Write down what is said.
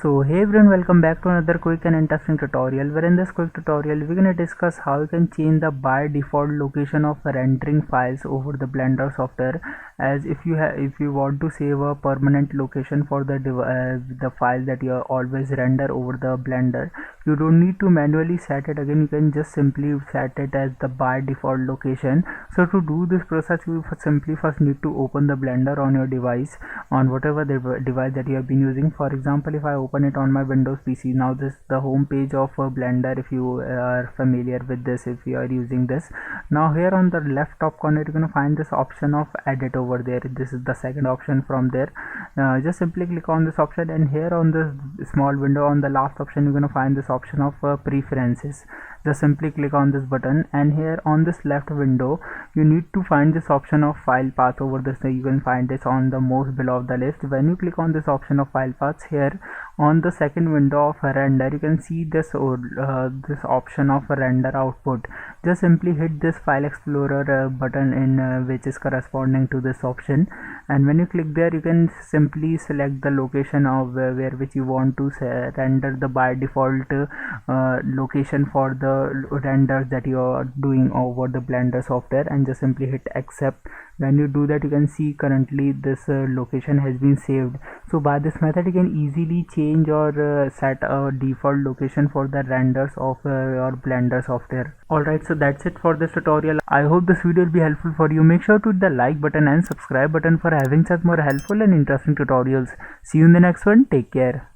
So hey everyone, welcome back to another quick and interesting tutorial, where in this quick tutorial we're gonna discuss how you can change the by default location of rendering files over the Blender software. As if you want to save a permanent location for the file that you always render over the Blender, you don't need to manually set it again. You can just simply set it as the by default location. So to do this process, you simply first need to open the Blender on your device, on whatever device that you have been using. For example, if I open it on my Windows PC, now this is the home page of Blender. If you are familiar with this, if you are using this, now here on the left top corner you're gonna find this option of edit over there. This is the second option from there. Just simply click on this option, and here on this small window on the last option you're gonna find this option of preferences. Just simply click on this button, and here on this left window you need to find this option of file path over this. You can find this on the most below of the list. When you click on this option of file paths, here on the second window of render you can see this this option of render output. Just simply hit this file explorer button in which is corresponding to this option, and when you click there you can simply select the location of where which you want to render the by default location for the renders that you are doing over the Blender software, and just simply hit accept. When you do that, you can see currently this location has been saved. So by this method you can easily change or set a default location for the renders of your Blender software. Alright, so that's it for this tutorial. I hope this video will be helpful for you. Make sure to hit the like button and subscribe button for having such more helpful and interesting tutorials. See you in the next one. Take care.